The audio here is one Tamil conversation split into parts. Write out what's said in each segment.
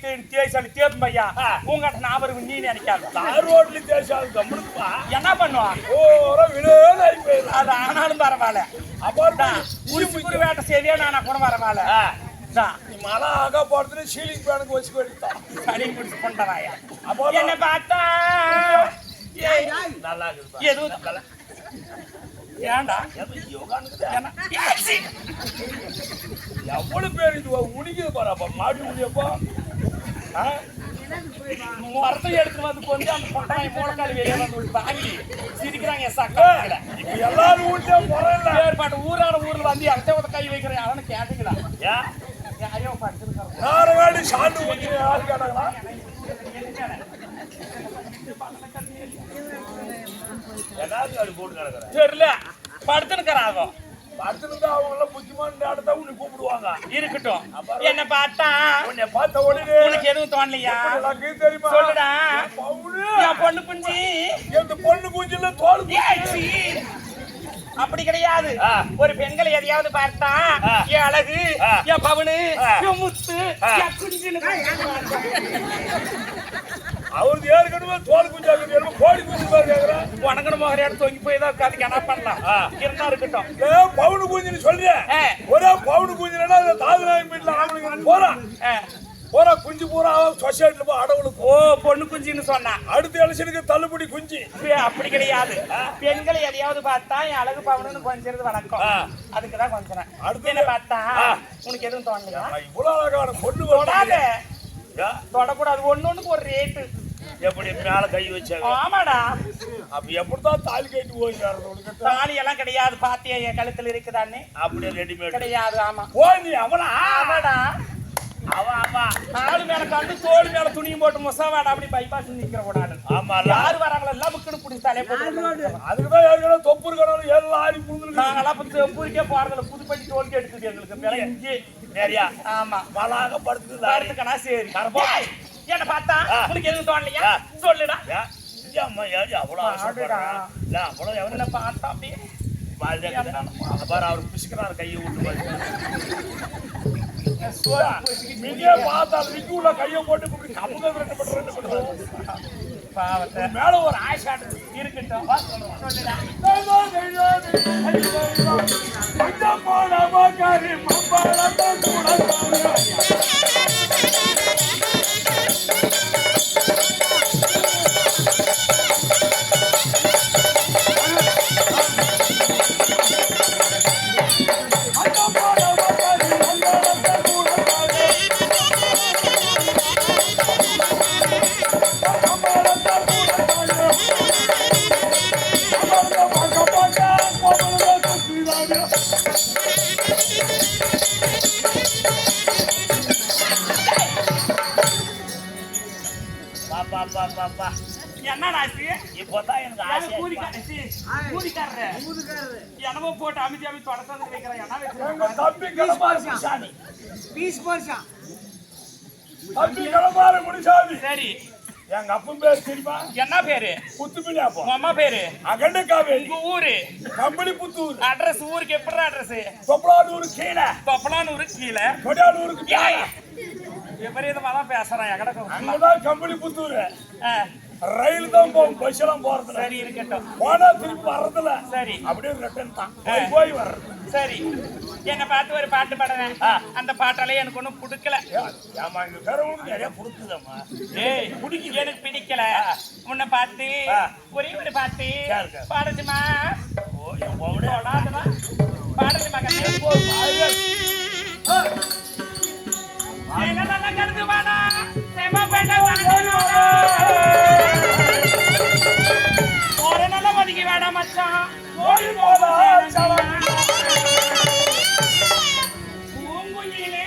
தேய்ச்சாலும் தேப்பு பையா உங்ககிட்ட நான் வருவேன் நீ நினைக்காது தார் ரோட்ல தேய்ச்சாலும் கம்முனுப்பா என்ன பண்ணுவா ஓரோ வினோத அது ஆனாலும் பரவாயில்ல அப்புறம் உரிச்சு வேட்டை செய்தியா நானா கூட பரவாயில்ல நீ மழை ஆக போறதுன்னு சீலிங் பேனுக்கு வச்சு போயிட்டான் சளி பிடிச்சு கொண்டவாயா அப்போ என்ன பார்த்தா நல்லா இருக்குது எதுவும் ஏன்டா எவ்வளவு பேர் இது உனிக்குது பாருப்பா மாடி முடியப்பா மரத்தை எடுத்து வந்து கொஞ்சம் அந்த கொட்டாய் மூலக்கால் வெளியே வந்து வாங்கி சிரிக்கிறாங்க சக்கல இப்ப எல்லாரும் வீட்லயே முறையில ஏற்பாட்டு ஊரான ஊர்ல வந்து அடுத்த கை வைக்கிறேன் அவனு கேட்டீங்களா ஐயோ படுத்துருக்காங்க நாரவாடி சாண்டு ஊற்றி யாரு கேட்டாங்களா எல்லாரும் அது போட்டு கிடக்குறேன் தெரியல படுத்துனுக்கிறாங்க படுத்துருந்தா அவங்க எல்லாம் முக்கியமான நேரத்தை உன்னை கூப்பிடுவாங்க இருக்கட்டும் என்ன பார்த்தா உன்னை பார்த்த உடனே உனக்கு எதுவும் தோணலையா தெரியுமா சொல்லுடா என் பொண்ணு குஞ்சு இந்த பொண்ணு குஞ்சுல தோல் அப்படி கிடையாது ஒரு பெண்களை எதையாவது பார்த்தா என் அழகு என் பவனு என் முத்து என் குஞ்சுன்னு அவருக்கு ஏற்கனவே தோல் குஞ்சு கோடி குஞ்சு கேக்குறேன் உனக்கு மோகரையா தொங்கி போய் தான் அதுக்கு என்ன பண்ணலாம் இருந்தா இருக்கட்டும் பவுனு குஞ்சுன்னு சொல்றேன் ஒரே பவுனு குஞ்சுனா தாதுநாயகம் வீட்டுல ஆம்பளைங்க போறா குஞ்சு பூரா சொசைட்டில போய் அடவுளுக்கு பொண்ணு குஞ்சுன்னு சொன்னா அடுத்த எலெக்ஷனுக்கு தள்ளுபடி குஞ்சு அப்படி கிடையாது பெண்களை எதையாவது பார்த்தா என் அழகு பவனு கொஞ்சிறது வணக்கம் அதுக்குதான் கொஞ்சம் அடுத்து என்ன பார்த்தா உனக்கு எதுவும் தோணலையா இவ்வளவு அழகான பொண்ணு தொடாத தொடக்கூடாது ஒன்னொன்னுக்கு ஒரு ரேட்டு எப்படி மேல கை வச்சாங்க ஆமாடா அப்ப எப்படிதான் தாலி கட்டி போய் தாலி எல்லாம் கிடையாது பாத்தியா என் கழுத்துல இருக்குதான்னு அப்படியே ரெடிமேட் கிடையாது ஆமா நீ அவளா ஆமாடா ஆமா நாலு மேல கண்டு தோல் மேல துணியும் போட்டு முசாவாடா அப்படி பைபாஸ் நிக்கிற கூடாது ஆமா யாரு வராங்களோ எல்லாம் புக்குன்னு பிடிச்சி தலையை போட்டு அதுக்குதான் ஏற்கனவே தொப்பு இருக்கணும் எல்லாம் ஆடி புரிஞ்சு நாங்கெல்லாம் தொப்புரிக்கே போறதுல புதுப்பட்டி தோல்வி எடுக்குது எங்களுக்கு இங்கே நிறையா ஆமா மலாக படுத்துது படுத்துக்கனா சரி என்ன பார்த்தா உனக்கு எதுவும் தோணலையா சொல்லுடா அம்மா ஏடி அவ்வளோ அவ்வளோ எவன பார்த்தா அப்படியே பாரு அவர் பிசுக்கிறாரு கையை விட்டு கையை போட்டு பாவத்தை மேல ஒரு ஆய்ச்சாட்டு இருக்கட்டும் என்னமோ போட்டு அமைதி அமைதி தொடர்ந்து வைக்கிறேன் சரி எங்க அப்பன் பேர் தெரியுமா என்ன பேரு புத்துப்பிள்ளை அப்பா அம்மா பேரு அகண்ட காவேரி உங்க ஊரு கம்பளி புத்தூர் அட்ரஸ் ஊருக்கு எப்படி அட்ரஸ் தொப்பலானூர் கீழே தொப்பலானூருக்கு கீழே கொடியானூருக்கு விபரீதமா தான் பேசுறேன் எங்கடக்கும் அங்கதான் கம்பளி புத்தூர் ரயில் தான் போகும் பஸ் எல்லாம் போறது சரி இருக்கட்டும் போனா திருப்பி வர்றதுல சரி அப்படியே ரிட்டர்ன் தான் போய் வர்றது சரி என்ன பார்த்து ஒரு பாட்டு பாடுறேன் அந்த பாட்டாலே எனக்கு ஒன்றும் பிடிக்கல ஆமா இங்க பேரவங்களுக்கு நிறைய பிடிக்குதம்மா ஏய் பிடிக்கல எனக்கு பிடிக்கல உன்னை பார்த்து ஒரே ஒரு பாட்டு பாடுச்சுமா பாடுச்சுமா கருது வாடா ஒரு நல்ல மதிக்கு வேடா மச்சான் பூங்குயிலே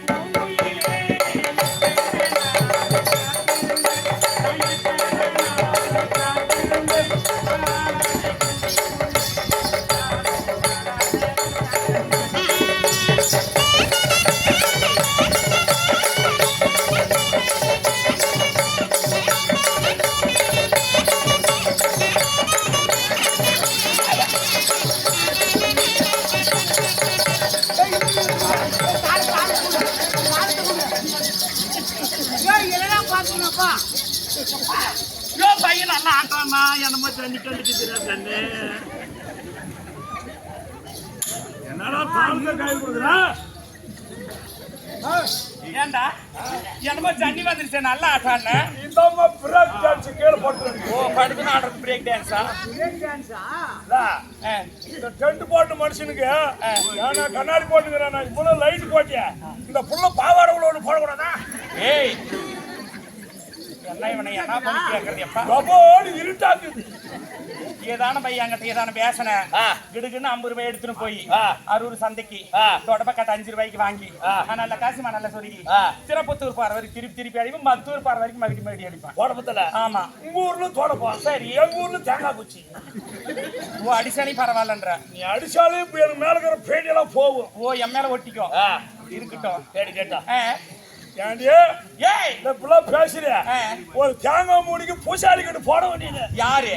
பூங்குயிலே பாத்துனப்பா யோ பையன் நல்லா ஆட்டானா என்னமோ தண்ணி கண்டுக்குதுடா கண்ணு. என்னடா தாழ்ந்த காய் கொடுக்குறா ஏண்டா என்னமோ தண்ணி வந்துருச்சு நல்லா ஆட்டான. இதாம்மா பிரேக் டான்ஸ் கீழே போட்டு ஓ படுத்து ஆடுறது பிரேக் டான்ஸா? இந்த டென்ட் போட்ட மனுஷனுக்கு ஏன்னா கண்ணாடி போட்டுக்கிறேன் நான் இவ்வளவு லைட் போட்டியா இந்த புள்ள பாவாடை உள்ள ஒண்ணு போடக்கூடாதா? ஏய் என்ன இவனை என்ன பண்ணி கேட்கறது எப்பா? கபோடு இருட்டாக்குது. ஏதான பையன் அங்கிட்ட ஏதான பேசன கிடுக்குன்னு 50 ரூபாய் எடுத்துன்னு போய் அரூர் சந்தைக்கு தொடப்ப கட்ட 5 ரூபாய்க்கு வாங்கி நல்ல காசு நல்ல சொருகி திருப்பத்தூர் பாறை வரைக்கும் திருப்பி அடிப்போம், மத்தூர் பாறை வரைக்கும் மறுபடி அடிப்பான் தோட்டப்பத்துல. ஆமா உங்க ஊர்ல தோட்டப்போம். சரி எங்க ஊர்ல தேங்காய் பூச்சி. ஓ அடிச்சானே பரவாயில்லன்ற. நீ அடிச்சாலே இப்ப எனக்கு மேல இருக்கிற பேடியெல்லாம் போகும். ஓ என் மேல ஒட்டிக்கும் இருக்கட்டும். கேடு கேட்டா ஏண்டி ஏய் இந்த புள்ள பேசுறியா? ஒரு தேங்காய் மூடிக்கு பூசாரி கிட்ட போட வேண்டியது. யாரு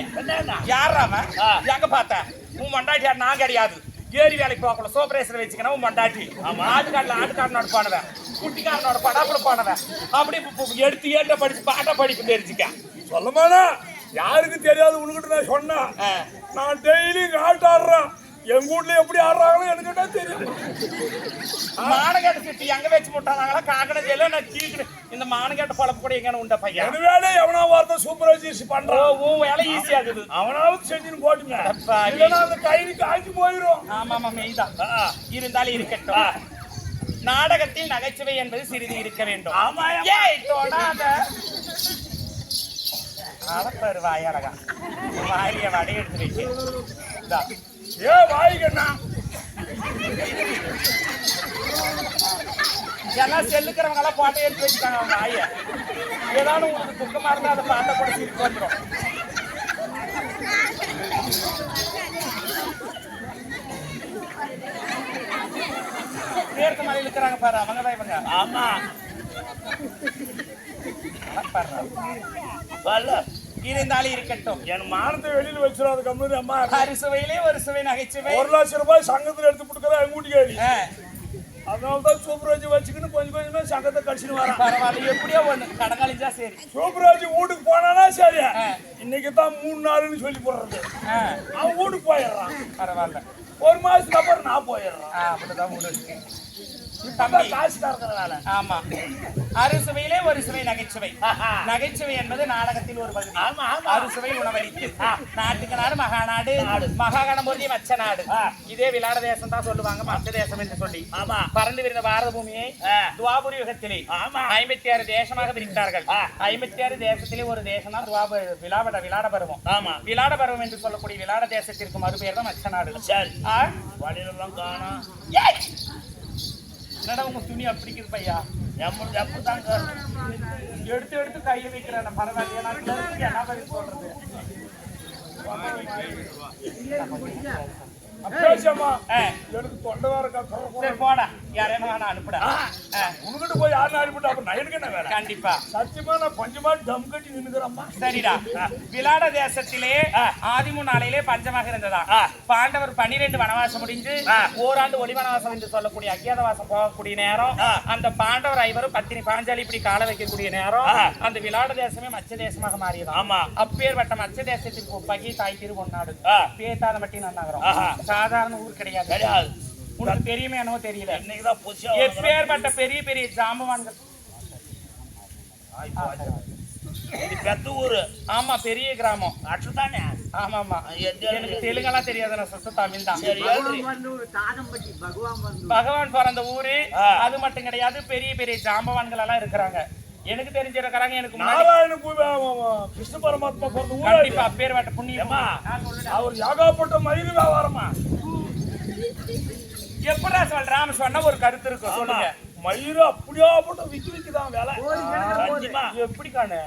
யாரா அவன்? எங்க பார்த்த? உன் மண்டாட்டி நான் கிடையாது. ஏரி வேலைக்கு போகல சோப்ரேசர் வச்சுக்கணும். உன் மண்டாட்டி ஆட்டுக்காரனோட போனவன், குட்டிக்காரனோட படாப்புல போனவன். அப்படி எடுத்து ஏட்ட படிச்சு பாட்டா படிப்பு தெரிஞ்சுக்க. சொல்லமானா யாருக்கு தெரியாது உனக்கிட்ட நான் சொன்னேன். நான் டெய்லி இங்க ஆட்டு ஆடுறேன். எங்க வீட்ல எப்படி ஆடுறாங்களோ எனக்கு தெரியும். மானகேட்ட சிட்டி எங்க வச்சு முட்டாங்களா காக்கட ஜெயில நான் கீழே இந்த மானகேட்ட பழப்பு கூட எங்க உண்ட பையன். என் வேலை எவனா வார்த்தை சூப்பர்வைசர் பண்றான். உன் வேலை ஈஸியா இருக்குது. அவனாவது செஞ்சுன்னு போட்டுங்க. இல்லைன்னா அந்த கைக்கு ஆக்கி போயிடும். ஆமாமா மெய்தான். இருந்தாலும் இருக்கட்டும். நாடகத்தில் நகைச்சுவை என்பது சிறிது இருக்க வேண்டும். ஏய் தொடாத அளப்பரு வாயழகா வாயில வடை எடுத்து வச்சு ஏ வாய்க்கண்ணா எல்லாம் செல்லுக்கிறவங்க எல்லாம் போட்டோ எடுத்து வச்சுட்டாங்க அவங்க ஆய. ஏதாவது உங்களுக்கு துக்கமா இருந்தா அதை பார்த்தா கூட சிரிப்பு வந்துடும். பேருக்கு மலையில் இருக்கிறாங்க பாரு அவங்க தான் இவங்க. ஆமா இருந்தாலும் இருக்கட்டும். என் மானத்தை வெளியில வச்சிடாத கம்பெனி அம்மா. அறுசுவையிலே ஒரு சுவை நகைச்சுவை. 1 லட்சம் ரூபாய் சங்கத்துல எடுத்து கொடுக்கறா எங்க வீட்டுக்காரி. அதனாலதான் சூப்பராஜ் வச்சுக்கின்னு கொஞ்சம் கொஞ்சமா சங்கத்தை கடிச்சுன்னு வரேன். பரவாயில்ல எப்படியோ ஒண்ணு கடங்காலிஞ்சா சரி. சூப்பராஜ் வீட்டுக்கு போனானா சரி. இன்னைக்கு தான் 3 நாள்னு சொல்லி போடுறது. அவன் வீட்டுக்கு போயிடுறான். பரவாயில்ல 1 மாசத்துக்கு அப்புறம் நான் போயிடுறான். அப்படிதான் வீடு காசு தரதுனால. ஆமா அறுசுவையிலே ஒரு சுவை நகைச்சுவை. நகைச்சுவை என்பது நாடகத்தில் ஒரு பகுதி. அறுசுவை உணவளித்து நாட்டுக்கு நாடு மகாநாடு மகாகணபதி மச்ச நாடு. இதே விளாட தேசம் தான் சொல்லுவாங்க மச்ச தேசம் என்று சொல்லி. பறந்து விரிந்த பாரத பூமியை துவாபுரி யுகத்திலே 56 தேசமாக பிரித்தார்கள். 56 தேசத்திலே ஒரு தேசம் தான் விளாட பருவம். விளாட பருவம் என்று சொல்லக்கூடிய விளாட தேசத்திற்கு மறுபெயர் தான் மச்ச நாடு. வழியிலாம் காணா என்னடா உங்க துணி அப்படிக்குது பையா? எப்படிதாங்க எடுத்து எடுத்து கையை வைக்கிறேன். பரவாயில்லையா நான் என்ன பண்ணி சொல்றது? பேசமா எனக்கு தொண்டை வேற சரி போடா யாரேனா நான் அனுப்புடா. உனக்கிட்ட போய் யாரும் அனுப்பிட்டா அப்ப நான் எனக்கு என்ன வேலை? கண்டிப்பா சத்தியமா நான் கொஞ்சமா டம் கட்டி நின்னுக்கிறேம்மா. சரிடா. விளாட தேசத்திலே ஆதிமு நாளையிலே பஞ்சமாக இருந்ததா. பாண்டவர் 12 வனவாசம் முடிஞ்சு ஓராண்டு ஒளி வனவாசம் என்று சொல்லக்கூடிய அஜ்ஞாதவாசம் போகக்கூடிய நேரம். அந்த பாண்டவர் 5 பத்தினி பாஞ்சாலி இப்படி கால வைக்கக்கூடிய நேரம். அந்த விளாட தேசமே மச்ச தேசமாக மாறியது. அப்பேற்பட்ட மச்ச தேசத்திற்கு ஒப்பாக்கி தாய் திரு பொன்னாடு பேத்தாத மட்டி நன்னாகிறோம். சாதாரண ஊர் கிடையாது. உனக்கு தெரியுமே என்னவோ தெரியல. இன்னைக்குதான் புதுசா எப்பேற்பட்ட பெரிய பெரிய ஜாம்பவான்கள். பெத்த ஊரு. ஆமா பெரிய கிராமம். அச்சுதானே? ஆமாமா எனக்கு தெலுங்கெல்லாம் தெரியாது. நான் சுத்த தமிழ் தான். பகவான் பிறந்த ஊரு. அது மட்டும் கிடையாது பெரிய பெரிய ஜாம்பவான்கள் எல்லாம் இருக்கிறாங்க. எனக்கு தெரிஞ்சிருக்கிறாங்க. எனக்கு நாராயண கிருஷ்ண பரமாத்மா பிறந்த ஊரு. கண்டிப்பா அப்பேற்பட்ட புண்ணியமா அவர் யாகப்பட்ட மயிறு வியாபாரமா எப்படா சொல்றாம சொன்ன ஒரு கருத்து இருக்கு. சொல்லுங்க. மயிறு அப்படியா போட்டு விக்குதான் வேலை. எப்படி காணு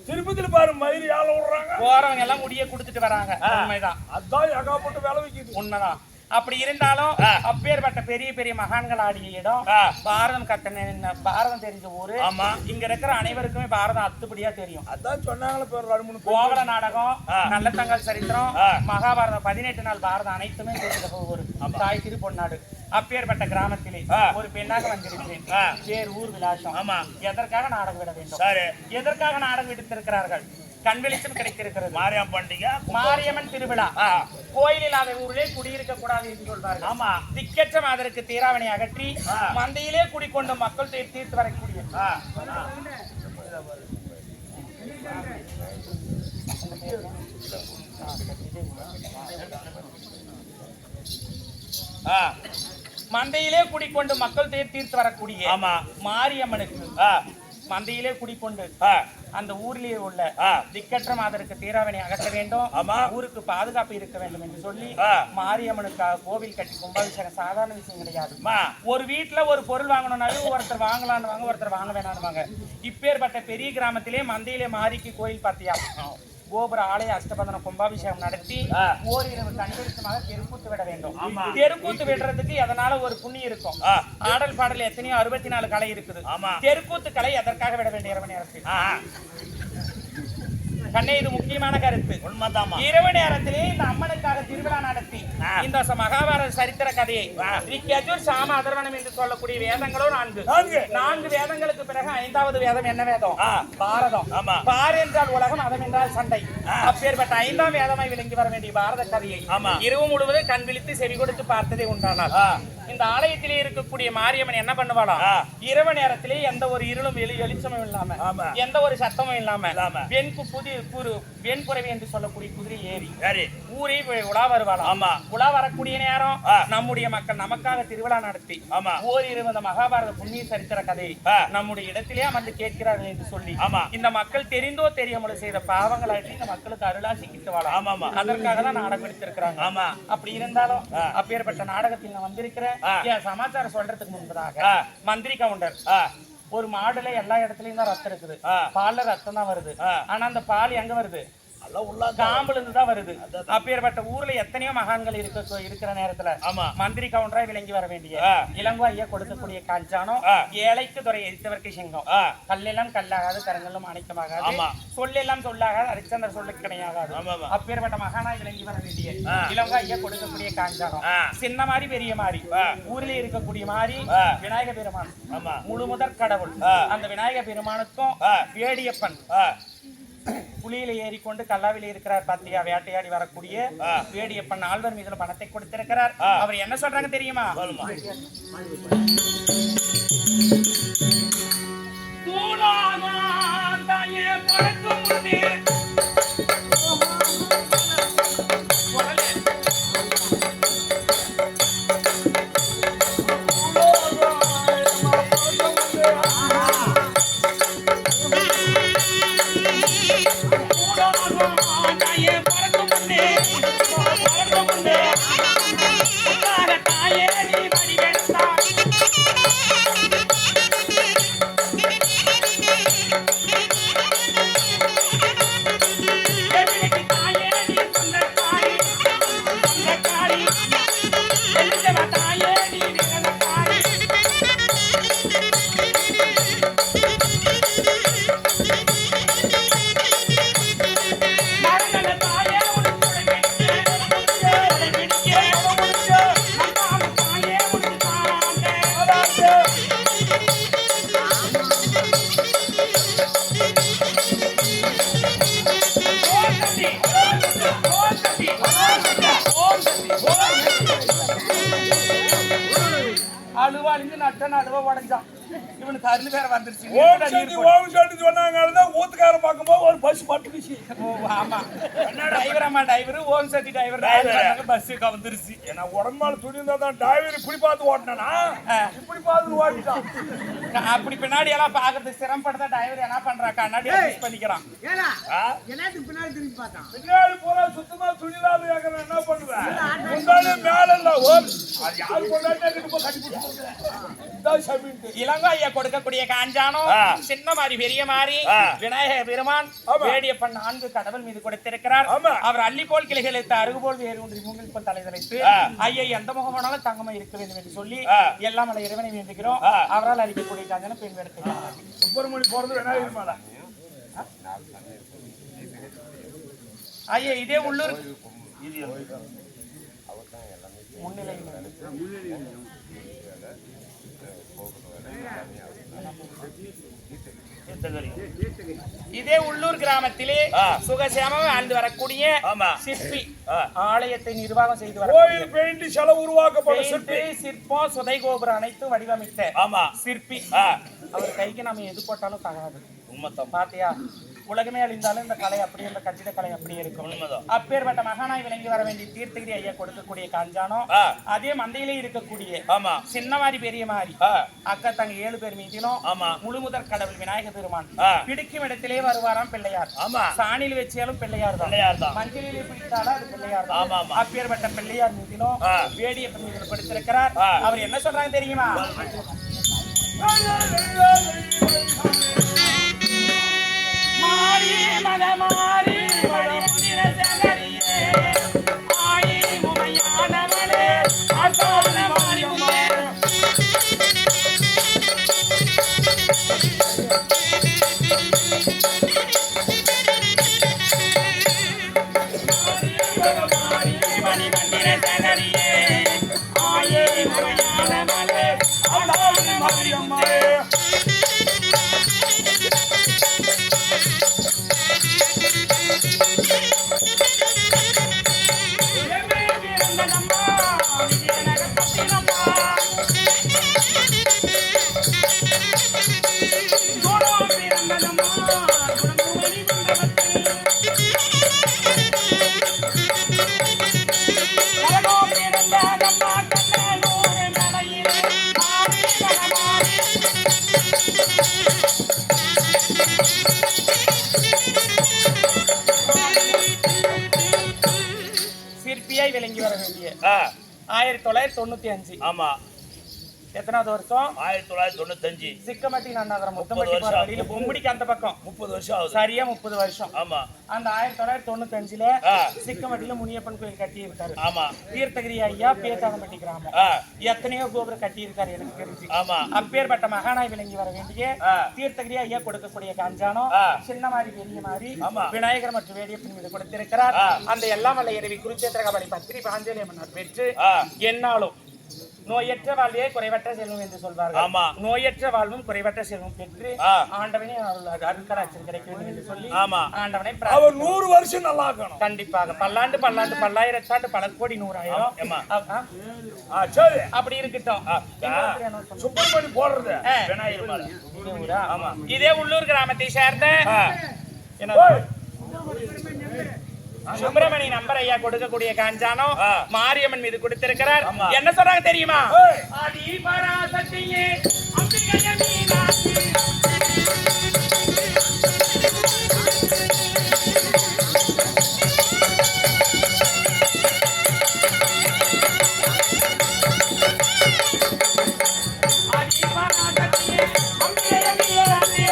திருப்பதியில பாரு மயிறு ஏழை விடுறாங்க. போறவங்க எல்லாம் முடிய கொடுத்துட்டு வராங்க. உண்மைதான். அதான் ஏகாப்பட்ட வேலை விக்குது. உண்மைதான். அப்படி இருந்தாலும் அப்பேற்பட்ட பெரிய பெரிய மகான்கள் ஆடிய இடம் பாரதம் பாரதம் தெரிஞ்ச ஊரு. இங்க இருக்கிற அனைவருக்குமே பாரதம் அத்துப்படியா தெரியும். அதான் சொன்னாங்களே கோவல நாடகம், நல்லத்தங்கால் சரித்திரம், மகாபாரதம், 18 நாள் பாரதம் அனைத்துமே தெரிஞ்ச ஒரு தாய் திரு பொன்னாடு. அப்பேற்பட்ட கிராமத்திலே ஒரு பெண்ணாக வந்திருக்கிறேன். பேர் ஊர் விலாசம். எதற்காக நாடகம் விட வேண்டும்? எதற்காக நாடகம் விடுத்திருக்கிறார்கள்? கண் வெளிச்சம் கிடைத்திருக்கிறது. மாரியம்மன் பண்டிகை, மாரியம்மன் திருவிழா. கோயில் இல்லாத ஊரிலே குடியிருக்க கூடாது என்று சொல்வார்கள். ஆமா, திக்கற்ற அதற்கு தீராவணி அகற்றி மந்தையிலே குடிக்கொண்டு மக்கள் தீர்த்து வரக்கூடிய மந்தையிலே குடிக்கொண்டு மக்கள் தீர்த்து வரக்கூடிய மாரியம்மனுக்கு மந்தையிலே குடிக்கொண்டு அந்த ஊரிலேயே உள்ள திக்கற்ற மாதருக்கு தீராவணி அகற்ற வேண்டும், ஊருக்கு பாதுகாப்பு இருக்க வேண்டும் என்று சொல்லி மாரியம்மனுக்காக கோவில் கட்டி கும்பாபிஷேகம் சாதாரண விஷயம் கிடையாது. ஒரு வீட்டுல ஒரு பொருள் வாங்கணும்னாலும் ஒருத்தர் வாங்கலான்னு வாங்க, ஒருத்தர் வாங்க வேணான்னு வாங்க. இப்பேற்பட்ட பெரிய கிராமத்திலே மந்தையிலே மாரிக்கு கோயில் பார்த்தியா, கோபுர ஆலய அஷ்டபந்தன கும்பாபிஷேகம் நடத்தி ஓரிரவு கண்வெளிச்சமாக தெருக்கூத்து விட வேண்டும். தெருக்கூத்து விடுறதுக்கு எதனால ஒரு புண்ணியம் இருக்கும். ஆடல் பாடல் எத்தனையோ 64 கலை இருக்குது. தெருக்கூத்து கலை எதற்காக விட வேண்டிய இரவு நேரத்தில்? கண்ணே, இது முக்கியமான கருத்து. இரவு நேரத்திலே இந்த அம்மனுக்காக திருவிழா நடத்தி இந்த மகாபாரத சரித்திர கதையை ரிக்யஜுர் சாம அதர்வனம் என்று சொல்லக்கூடிய வேதங்களோ 4 வேதங்களுக்கு பிறகு 5வது வேதம் என்ன வேதம்? பாரதம். பார் என்றால் உலகம், அதம் என்றால் சண்டை. அப்பேற்பட்ட 5ஆம் வேதமாய் விளங்கி வர வேண்டிய பாரத கதையை இரவு முழுவதும் கண் விழித்து செவி கொடுத்து பார்த்ததே உண்டானால் இந்த ஆலயத்திலே இருக்கக்கூடிய மாரியம்மன் என்ன பண்ணுவாளாம்? இரவு நேரத்திலே எந்த ஒரு இருளும் வெளிச்சமும் இல்லாம, எந்த ஒரு சத்தமும் இல்லாம வெண்புறவி என்று சொல்லக்கூடிய குதிரை ஏறி ஊரே உலா வருவாளாம். உலா வரக்கூடிய நேரம் நம்முடைய மக்கள் நமக்காக திருவிழா நடத்தி ஓரிரவு இந்த மகாபாரத புண்ணிய சரித்திர கதையை நம்முடைய இடத்திலே அமர்ந்து கேட்கிறார்கள் என்று சொல்லி இந்த மக்கள் தெரிந்தோ தெரியாமலோ செய்த பாவங்களை இந்த மக்களுக்கு அருளாசி கிட்டுவாளாம். அதற்காக தான் நாடகம் எடுத்திருக்கிறாங்க. அப்படி இருந்தாலும் அப்பேற்பட்ட நாடகத்தில் நான் வந்திருக்கிறேன். என் சமாச்சாரம் சொல்றதுக்கு முன்பதாக மந்திரி கவுண்டர் ஒரு மாடுல எல்லா இடத்துலயும் தான் ரத்தம் இருக்குது, பால்ல ரத்தம் தான் வருது. ஆனா அந்த பால் எங்க வருது? காம்புல இருந்து தான் வருது. அப்பேற்பட்ட ஊர்ல எத்தனையோ மகான்கள் இருக்கிற நேரத்துல மந்திரி கவுண்டரா விளங்கி வர வேண்டிய இளங்கோ ஐயா கொடுக்கக்கூடிய காஞ்சானம் ஏழைக்கு துறை எரித்தவர்க்கு சிங்கம். கல்லெல்லாம் கல்லாகாது, கரங்களும் அணைக்கமாகாது, சொல்லெல்லாம் சொல்லாகாது, ஹரிச்சந்திர சொல்ல கிடையாகாது. அப்பேற்பட்ட மகானா விளங்கி வர வேண்டிய இளங்கோ ஐயா கொடுக்கக்கூடிய காஞ்சானம் சின்ன மாதிரி பெரிய மாதிரி ஊரிலே இருக்கக்கூடிய மாதிரி விநாயக பெருமான் முழு முதற் கடவுள். அந்த விநாயக பெருமானுக்கும் வேடியப்பன் புலியில ஏறிக்கொண்டு கல்லாவில இருக்கிறார் பாத்தியா, வேட்டையாடி வரக்கூடிய வேடியப்பன் ஆழ்வர் மீதுல பணத்தை கொடுத்திருக்கிறார். அவர் என்ன சொல்றாங்க தெரியுமா? அழுவாளிந்து நட்ட நடுவ உடஞ்சான். இவனுக்கு அருள் வேற வந்துருச்சு. ஊத்துக்கார பார்க்கும்போது ஒரு பஸ் பட்டுக்குச்சு. ஆமா, டிரைவர் அம்மா டிரைவர் ஓம் சக்தி டிரைவர் பஸ் வந்துருச்சு. ஏன்னா உடம்பால துணி இருந்தா தான் டிரைவர் இப்படி பார்த்து ஓட்டினா இப்படி பார்த்து ஓட்டிட்டான். அப்படி பின்னாடி எல்லாம் பாக்குறது சிரமப்படுத்தா டிரைவர் என்ன பண்றான்? கண்ணாடி யூஸ் பண்ணிக்கிறான். பின்னாடி திரும்பி பார்த்தான். பின்னாடி போனா சுத்தமா துணி இல்லாத என்ன பண்ணுவேன்? முன்னாடி மேல இல்ல ஓம் அது யாரு கொண்டாடி இளங்கோ ஐயா கொடுக்கக்கூடிய காஞ்சானம் சின்ன மாதிரி பெரிய மாதிரி விநாயக பெருமான் வேடியப்பன் 4 கடவுள் மீது கொடுத்திருக்கிறார். அவர் அள்ளி போல் கிளைகள் எடுத்து அருகு போல் வேறு ஒன்று மூங்கில் போல் தலை தலைத்து ஐயை எந்த முகமானாலும் தங்கமா இருக்க வேண்டும் என்று சொல்லி எல்லாம் அல்ல இறைவனை வேண்டுகிறோம். அவரால் அளிக்கக்கூடிய காஞ்சன பெண் எடுத்துக்கலாம். சுப்பிரமணி போறது வேணா இருமாடா ஐயா இதே உள்ளூர் முன்னிலையில் இதே உள்ளூர் கிராமத்திலே சுகசேமம் வாழ்ந்து வரக்கூடிய சிற்பி ஆலயத்தை நிர்வாகம் செய்து வர கோயில் பெயிண்ட் செலவு உருவாக்கப்படும் சிற்பம் சுதை கோபுரம் அனைத்தும் வடிவமைத்த சிற்பி அவர் கைக்கு நம்ம எது போட்டாலும் தகாது. பாத்தியா உலகமே அழிந்தாலும் இந்த கலை அப்படியே இந்த கட்டிட கலை அப்படியே இருக்கும். அப்பேற்பட்ட மகானாய் விளங்கி வர வேண்டிய தீர்த்தகிரி ஐயா கொடுக்கக்கூடிய காஞ்சானம் அதே மந்தையிலே இருக்கக்கூடிய சின்னமாரி பெரிய மாறி அக்கா தங்க 7 பேர் மீதிலும் முழுமுதற் கடவுள் விநாயக பெருமான் பிடிக்கும் இடத்திலே வருவாராம் பிள்ளையார். சாணியில் வச்சாலும் பிள்ளையார் தான், மஞ்சளிலே பிடித்தாலும் அது பிள்ளையார் தான். அப்பேற்பட்ட பிள்ளையார் மீதிலும் வேடியப்பன் மீது படுத்திருக்கிறார். அவர் என்ன சொல்றாங்க தெரியுமா? மாரி மதமாரி மணிமந்திர சங்கரியே ஆயி முமையானவளே ஆசான மாரியுமே மணிமந்திர சங்கரியே ஆயி முமையானவளே ஆசான மாரியுமே சிற்பியாய் விளங்கி வர வேண்டிய 1995 ஆமா எத்தனாவது வருஷம்? 1995 சிக்கமட்டி நன்னாகரம் முத்தமட்டி வழியில பொம்படிக்கு அந்த பக்கம் 30 வருஷம் ஆகுது. சரியா 30 வருஷம். ஆமா அந்த 1995ல சிக்கமட்டில முனியப்பன் கோயில் கட்டி இருக்காரு. ஆமா தீர்த்தகிரி ஐயா பேத்தாதம்பட்டி கிராமம் எத்தனையோ கோபுரம் கட்டி இருக்காரு எனக்கு தெரிஞ்சு. ஆமா அப்பேற்பட்ட மகானாய் விளங்கி வர வேண்டிய தீர்த்தகிரி ஐயா கொடுக்கக்கூடிய காஞ்சானம் சின்ன மாதிரி பெரிய மாதிரி விநாயகர் மற்றும் வேடியப்பன் மீது கொடுத்திருக்கிறார். அந்த எல்லாம் வல்ல இரவி குருச்சேத்திர கபடி பத்திரி பாஞ்சலி மன்னர் பெற்று என்னாலும் நோயற்ற வாழ்வே குறைவற்ற செல்வம் என்று சொல்வார்கள். நோயற்ற வாழ்வும் குறைவற்ற செல்வம் பெற்று ஆண்டவனே அருட்கடாட்சியம் கிடைக்க வேண்டும் என்று சொல்லி ஆண்டவனை அவர் 100 வருஷம் நல்லா இருக்கணும். கண்டிப்பாக பல்லாண்டு பல்லாண்டு பல்லாயிரத்தாண்டு பல கோடி 100,000 அப்படி இருக்கட்டும். சுப்பிரமணி போடுறது விநாயகர் இதே உள்ளூர் கிராமத்தை சேர்ந்த சுப்பிரமணி நம்பர் ஐயா கொடுக்கக்கூடிய காஞ்சானம் மாரியம்மன் மீது கொடுத்திருக்கிறார். என்ன சொல்றாங்க தெரியுமா? ஆதி பராசக்தியே அம்பிகையே மீனாட்சி ஆதி பராசக்தியே அம்பிகையே மீனாட்சி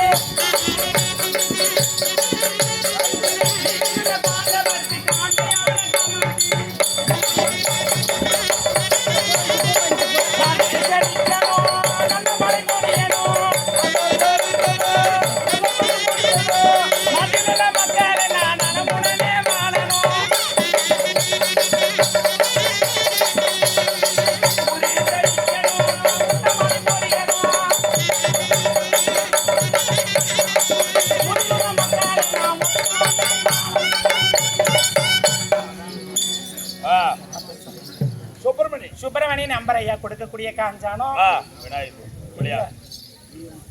சுப்பிரமணி நம்பர் ஐயா கொடுக்கக்கூடிய காஞ்சானம்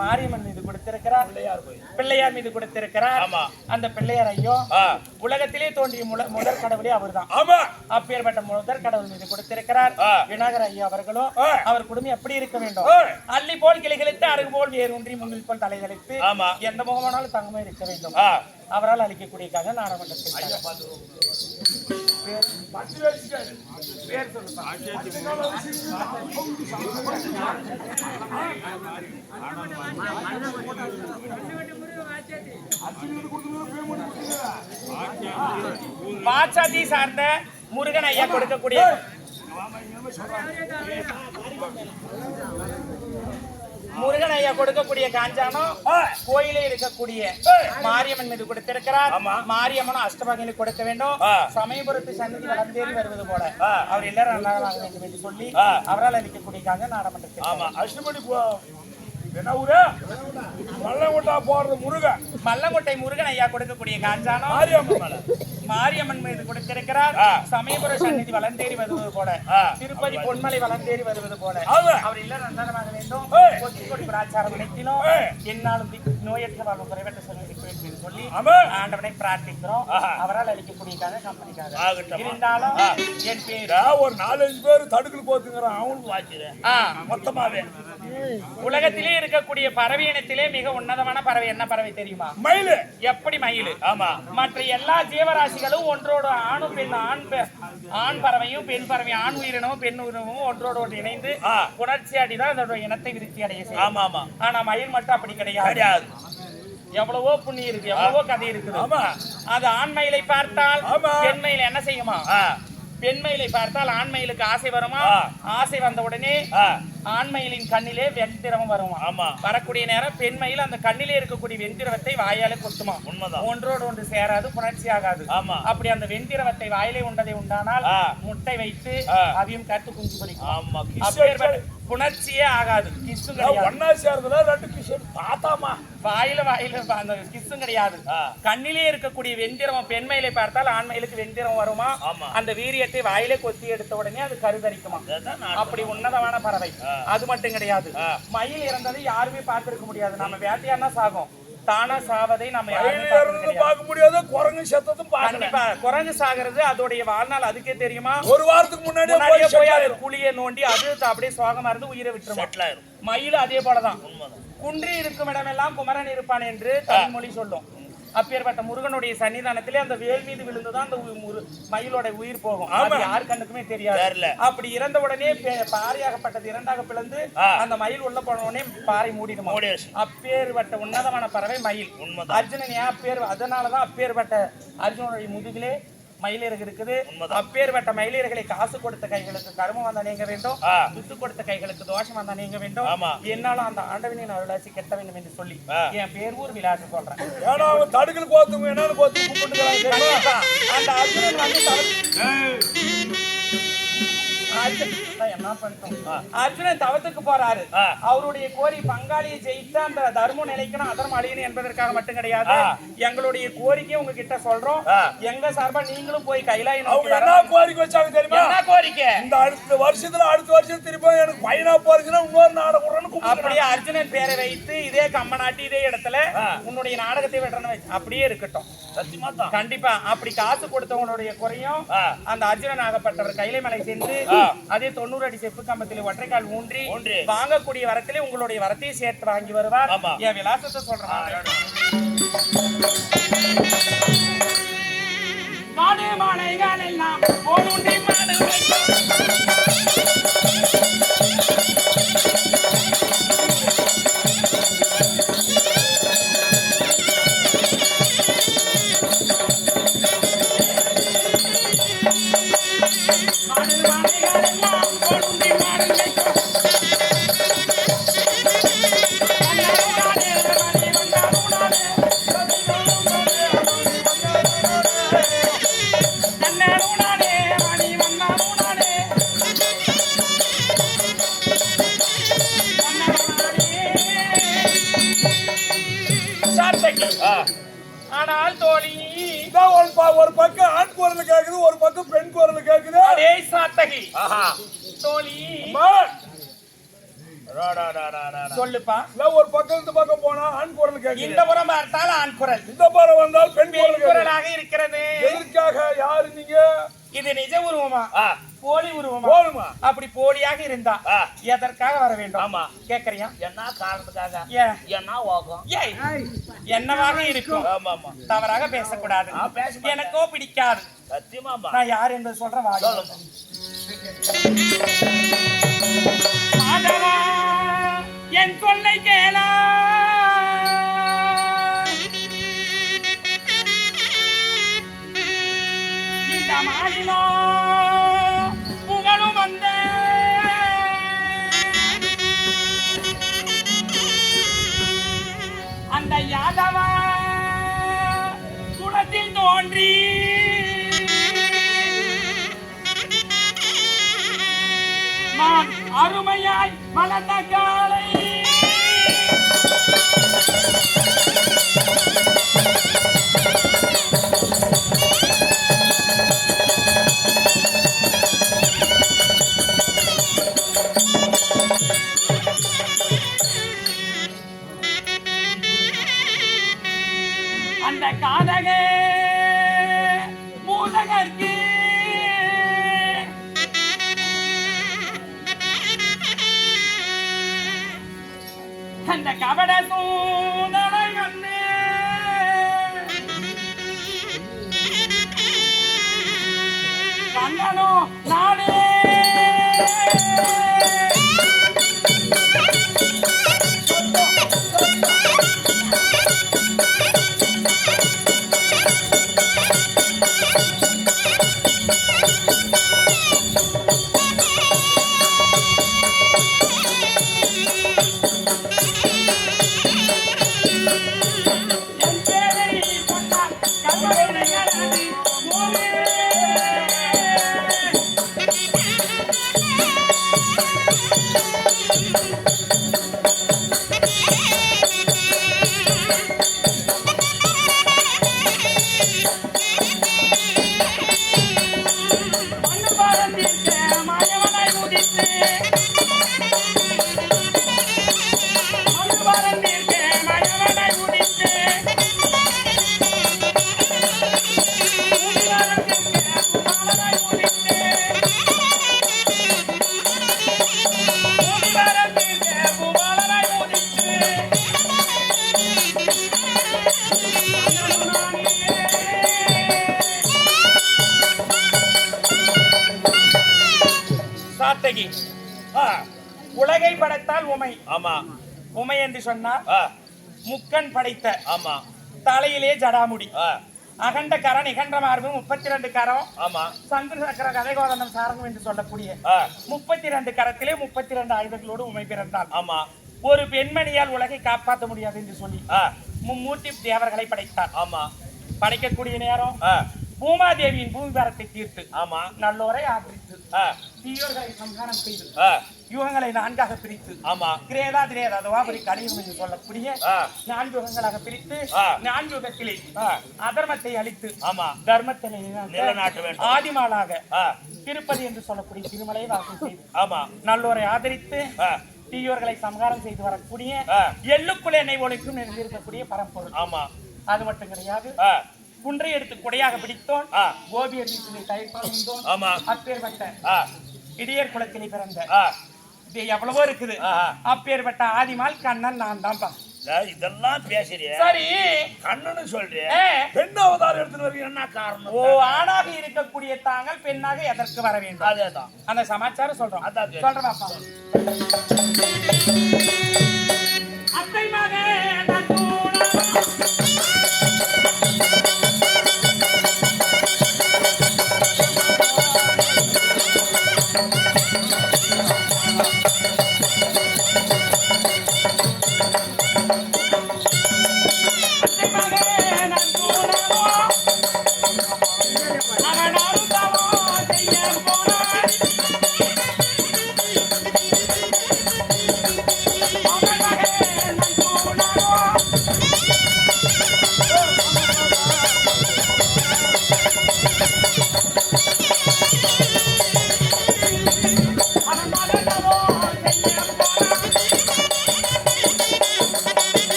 மாரியம்மன் மீது கொடுத்திருக்கிறார். பிள்ளையார் மீது கொடுத்திருக்கிறார். அந்த பிள்ளையார் ஐயோ உலகத்திலே தோன்றிய முதற் கடவுளே அவர்தான். அப்பேற்பட்ட முதற் கடவுள் மீது கொடுத்திருக்கிறார். விநாயகர் ஐயா அவர்களும் அவர் குடும்பம் எப்படி இருக்க வேண்டும்? அள்ளி போல் கிளைகளுக்கு அருகு போல் வேறு ஒன்றி முன்னில் போல் தலைகளுக்கு எந்த முகமானாலும் தங்கமே இருக்க வேண்டும். அவரால் அளிக்கக்கூடியக்காக நாடகமன்றத்தில் பேர் பாச்சாத்தி சார்ந்த முருகன் ஐயா கொடுக்கக்கூடிய முருகன் ஐயா கொடுக்கக்கூடிய காஞ்சானம் கோயிலே இருக்கக்கூடிய மாரியம்மன் மீது கொடுத்திருக்கிறார். மாரியம்மனும் அஷ்டபகினி கொடுக்க வேண்டும். சமயபுரத்து சந்நிதி வளர்ந்தேறி வருவது போல அவர் எல்லாரும் நல்லா வேண்டும் என்று சொல்லி அவரால் அளிக்கக்கூடிய நாடாமன்றத்தில் அஷ்டபடி என்ன ஊரு மல்லங்கொட்டா போறது முருகன் மல்லங்கொட்டை முருகன் ஐயா கொடுக்கக்கூடிய காஞ்சானம் மாரியம்மன் மீது கொடுத்திருக்கிறார். சமயபுர சந்நிதி வளர்ந்தேறி வருவது போல திருப்பதி பொன்மலை வளர்ந்தேறி வருவது போல அவர் இல்லறம் நந்தனமாக வேண்டும். கொடி பிராச்சாரம் அனைத்திலும் என்னாலும் நோயற்ற வாழ்வு குறைவற்ற செல்வம் என்று சொல்லி ஆண்டவனை பிரார்த்திக்கிறோம். அவரால் அளிக்கக்கூடிய கம்பெனிக்காக இருந்தாலும் என் பேர் ஒரு 4-5 பேர் தடுக்கல் போத்துங்கிறான் அவனுக்கு வாக்கிறேன் மொத்தமாவே. உலகத்திலே இருக்கக்கூடிய பறவை இனத்திலே மிக உன்னதமான பறவை என்ன பறவை தெரியுமா? மயில். எப்படி மயில்? ஆமா. மற்ற எல்லா ஜீவராசிகளும் ஒன்றோடு ஆணும் பெண் ஆண் பறவையும் பெண் பறவை ஆண் உயிரினமும் பெண் உயிரினமும் ஒன்றோடு ஒன்று இணைந்து புணர்ச்சி அடிதான் அதோட இனத்தை விருத்தி அடைய செய்யும். ஆமா ஆமா. ஆனா மயில் மட்டும் அப்படி கிடையாது. எவ்வளவோ புண்ணி இருக்கு, எவ்வளவோ கதை இருக்குது. அது ஆண் மயிலை பார்த்தால் பெண் மயில் என்ன செய்யுமா? பெண்மயிலை பார்த்தால் ஆண்மயிலுக்கு ஆசை வருமா? ஆசை வந்த உடனே ஆண்மயிலின் கண்ணிலே வெண்திரவம் வருமா? வரக்கூடிய நேரம் பெண்மயில் அந்த கண்ணிலே இருக்கக்கூடிய வெண்திரவத்தை வாயாலே கொத்துமா? ஒன்றோடு ஒன்று சேராது, புணர்ச்சி ஆகாது. அப்படி அந்த வெண்திரவத்தை வாயிலே உண்டதை உண்டானால் முட்டை வைத்து அதையும் கருத்து குஞ்சு பொறிக்கும். புணர்ச்சியே ஆகாது. கிஸ்ஸும் வாயில அந்த கிஸ்ஸும் கிடையாது. கண்ணிலே இருக்கக்கூடிய வெண்திரவம் பெண்மயிலை பார்த்தால் ஆண்மயிலுக்கு வெண்திரவம் வருமா? அந்த வீரியத்தை வாயிலே கொத்தி எடுத்த உடனே அது கருதரிக்குமா? அப்படி உன்னதமான பறவை. அது மட்டும் கிடையாது, மயில் இறந்ததை யாருமே பார்த்திருக்க முடியாது. நம்ம வேட்டையானா சாகும், தானா சாவதை நம்ம பார்க்க முடியாது. குரங்கு செத்ததும் கண்டிப்பா குரங்கு சாகிறது அதோடைய வாழ்நாள் அதுக்கே தெரியுமா? ஒரு வாரத்துக்கு முன்னாடியே போய் அது குழியை நோண்டி அது அப்படியே சோகமா இருந்து உயிரை விட்டுரும். மயில் அதே போலதான். குன்றி இருக்கும் இடமெல்லாம் குமரன் இருப்பான் என்று தமிழ்மொழி சொல்லும். அப்பேற்பட்ட முருகனுடைய சன்னிதானத்திலே அந்த வேல் மீது விழுந்துதான் அந்த மயிலோட உயிர் போகும். அது யாரு கண்ணுக்குமே தெரியாது. அப்படி இறந்த உடனே பாறையாகப்பட்டது இரண்டாக பிளந்து அந்த மயில் உள்ள போன உடனே பாறை மூடிடுமா? அப்பேற்பட்ட உன்னதமான பறவை மயில். அர்ஜுனன் ஏன் அப்பேர், அதனாலதான் அப்பேற்பட்ட அர்ஜுனனுடைய முதுகிலே மயிலிறகு இருக்குது. அப்பேற்பட்ட மயிலிறகளை காசு கொடுத்த கைகளுக்கு கர்மம் வந்தா நீங்க வேண்டும், வித்து கொடுத்த கைகளுக்கு தோஷம் வந்தா நீங்க வேண்டும். என்னாலும் அந்த ஆண்டவனின் அருளாசி கெட்ட வேண்டும் என்று சொல்லி என் பேர் ஊர் விளையாட்டு சொல்றேன். தடுக்கல் கோத்துங்க என்ன அந்த அர்ஜுனன் வந்து என்ன பண்ணிட்டோம்? அர்ஜுனன் தவத்துக்கு போறாரு. அவருடைய கோரி பங்காளியை ஜெயித்து அந்த தர்மம் நிலைக்கணும், அதர்மம் அழியணும் என்பதற்காக மட்டும் கிடையாது. எங்களுடைய கோரிக்கை உங்ககிட்ட சொல்றோம். எங்க சார்பா நீங்களும் போய் கைலாயம் என்ன கோரிக்கை வச்சாங்க தெரியுமா? என்ன கோரிக்கை? இந்த அடுத்த வருஷத்துல திரும்ப எனக்கு பையனா போறீங்கன்னா இன்னொரு நாடகம் அப்படியே அர்ஜுனன் பேரை வைத்து இதே கம்மநாட்டி இதே இடத்துல உன்னுடைய நாடகத்தை வெட்டணும் அப்படியே இருக்கட்டும். சத்தியமா தான் கண்டிப்பா. அப்படி காசு கொடுத்தவங்களுடைய குறையும் அந்த அர்ஜுனன் ஆகப்பட்டவர் கைலை மலை சென்று அதே 90 அடி செப்பு கம்பத்தில் ஒற்றைக்கால் ஊன்றி வாங்கக்கூடிய வரத்திலே உங்களுடைய வரத்தையும் சேர்த்து வாங்கி வருவார். என் விலாசத்தை சொல்றேன். மாடு மாலைகள் எல்லாம் போலுண்டி மாடு ஆனால் தோழி ஒரு பக்கம் ஆண் குரல் கேக்குது, ஒரு பக்கம் பெண் குரல் கேக்குது. அதே சாத்தகி தோழி சொல்லுப்பா. ஒரு பக்கம் இந்த பக்கம் போனா ஆண் குரல் கேக்குது, இந்த புறம் பார்த்தால் ஆண் குரல், இந்த புறம் வந்தால் பெண் குரலாக இருக்கிறது. எதற்காக? யாரு நீங்க? இது நிஜ உருவமா போலி உருவமா? அப்படி போலியாக இருந்தா எதற்காக வர வேண்டும்? ஆமா கேக்குறியா? என்ன காரணத்துக்காக? என்னவாக இருக்கும்? தவறாக பேசக்கூடாது. எனக்கோ பிடிக்காது. சத்தியமா நான் யார் என்று சொல்றேன். என் சொல்லை கேளா நாளிலோ புகழும் வந்த அந்த யாதவ குலத்தில் தோன்றி நான் அருமையாய் வளர்ந்த காலை அந்த காதகே மூதகர்க்கு அந்த கபட சூதனை வந்து கண்ணனோ நாடே சாத்தகி உலகை படைத்தால் உமை. ஆமா. உமை என்று சொன்னார் முக்கன் படைத்த. ஆமா. தலையிலே ஜடாமுடி, அகண்ட கரம், நிகண்ட மார்பு, 32 கரம். ஆமா. சந்திர சக்கர கதைகோதனம் சாரங்கம் என்று சொல்லக்கூடிய 32 கரத்திலே 32 ஆயுதங்களோடு உமை பிறந்தாள். ஆமா. ஒரு பெண்மணியால் உலகை காப்பாற்ற முடியாது என்று சொல்லி மும்மூர்த்தி தேவர்களை படைத்தார். ஆமா. படைக்கக்கூடிய நேரம் பூமாதேவியின் பூமிபாரத்தை தீர்த்து. ஆமா. நல்லோரை ஆதரித்து தீயோர்களை சம்ஹாரம் செய்து யுகங்களை 4ஆக பிரித்து. ஆமா. கிரேதா திரேதா துவாபரி கலியுகம் என்று சொல்லக்கூடிய 4 யுகங்களாக பிரித்து 4 யுகத்திலே அதர்மத்தை அழித்து. ஆமா. தர்மத்தை நிலைநாட்ட வேண்டும். ஆதிமாளாக திருப்பதி என்று சொல்லக்கூடிய திருமலை வாசம் செய்து. ஆமா. நல்லோரை ஆதரித்து தீயோர்களை சம்ஹாரம் செய்து வரக்கூடிய எள்ளுக்குள் எண்ணெய் ஒழிக்கும் இருக்கக்கூடிய பரம்பொருள். ஆமா. அது மட்டும் கிடையாது. குன்றை எடுத்து கொடையாக பிடித்தோன், கோபியர் வீட்டிலே தயிர்த்தோன். ஆமா. அப்பேற்பட்ட இடியர் குலத்திலே பிறந்த இது எவ்வளவோ இருக்குது. அப்பேற்பட்ட ஆதிமால் கண்ணன் நான் தான்ப்பா. இதெல்லாம் பேசுறிய சரி, கண்ணன்னு சொல்றேன். பெண் அவதாரம் எடுத்துட்டு வரீங்க, என்ன காரணம்? ஓ, ஆணாக இருக்கக்கூடிய தாங்கள் பெண்ணாக எதற்கு வர வேண்டும்? அதேதான் அந்த சமாச்சாரம் சொல்றோம். அதான் சொல்றேன் பாப்பா. அத்தை மகன்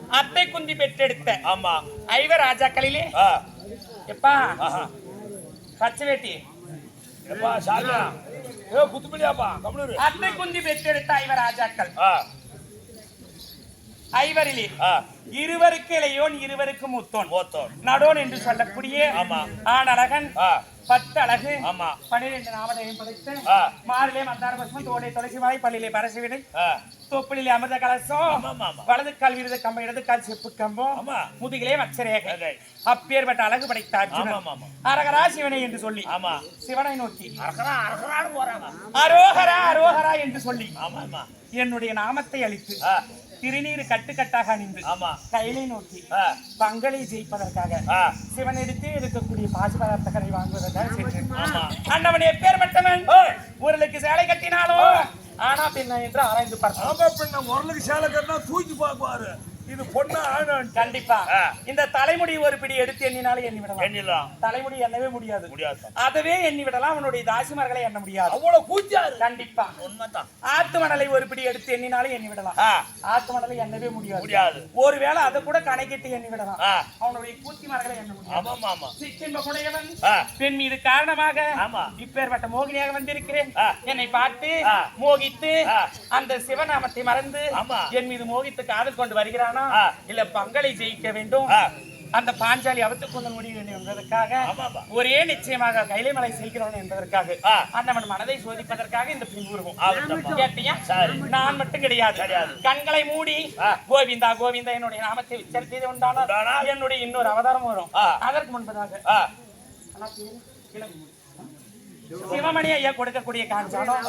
அத்தை குந்தி பெற்றெடுத்த. ஆமா. 5 ராஜாக்களிலே எப்பா பச்சை வேட்டி எப்பா சாமியா குத்துப்பிடியாப்பா கம்ப்ளூர். அத்தை குந்தி பெற்றெடுத்த 5 ராஜாக்கள் ஐவரிலே இருவருக்கு இளையோன் இருவருக்கு மூத்தோன் நடோன் என்று சொல்லக்கூடிய ஆணழகன் 10 அழகு 12 நாமதேயம் படைத்து மாறிலே மந்தார புஷ்பம் தோடை துளசி மாலை பள்ளியிலே பரசிவினை தொப்பிலே அமிர்த கலசம் வலது கால் விருது கம்பம் இடது கால் செப்பு கம்பம் முதுகிலே மச்சரேகை அப்பேற்பட்ட அழகு படைத்த அர்ஜுனன் அரகரா சிவனை என்று சொல்லி சிவனை நோக்கி அரோகரா அரோகரா என்று சொல்லி என்னுடைய நாமத்தை அளித்து திருநீர் கட்டுக்கட்டாக அணிந்து கையிலை நோக்கி பங்களை ஜெயிப்பதற்காக சிவனிடத்தே இருக்கக்கூடிய பாசி பதார்த்தங்களை வாங்குவதற்காக சென்றேன். அண்ணவன் எப்பேற்பட்டவன் ஊர்களுக்கு சேலை கட்டினாலோ ஆனா பின்ன என்று ஆராய்ந்து பார்த்தான். உரலுக்கு சேலை கட்டினா தூக்கி பார்ப்பாரு. இது பொண்ணா ஆணான். கண்டிப்பா இந்த தலைமுடி ஒரு பிடி எடுத்து எண்ணினாலும் எண்ணி விடலாம். தலைமுடி எண்ணவே முடியாது. அதவே எண்ணி விடலாம். அவனுடைய தாசிமார்களை எண்ண முடியாது. அவ்வளவு கூச்சாரு. கண்டிப்பா உண்மைதான். ஆத்து மணலை ஒரு பிடி எடுத்து எண்ணினாலும் எண்ணி விடலாம். ஆத்து மணலை எண்ணவே முடியாது. ஒருவேளை அதை கூட கணக்கிட்டு எண்ணி விடலாம். அவனுடைய கூத்திமார்களை எண்ண முடியாது. சிக்கின்ற குடையவன் பெண் மீது காரணமாக இப்பேற்பட்ட மோகினியாக வந்திருக்கிறேன். என்னை பார்த்து மோகித்து அந்த சிவநாமத்தை மறந்து என் மீது மோகித்து காதல் கொண்டு வருகிறான். இல்ல பங்களை ஜெயிக்க வேண்டும், அந்த பாஞ்சாலி அவத்துக் கொள்ள முடியும் என்பதற்காக ஒரே நிச்சயமாக கைலை மலை செல்கிறோம் என்பதற்காக அண்ணவன் மனதை சோதிப்பதற்காக இந்த பின்புருவம் கேட்டியா? நான் மட்டும் கிடையாது. கண்களை மூடி கோவிந்தா கோவிந்தா என்னுடைய நாமத்தை உச்சரித்தது உண்டானால் என்னுடைய இன்னொரு அவதாரம் வரும். அதற்கு முன்பதாக சிவமணி ஐயா கொடுக்கக்கூடிய காஞ்சாலம்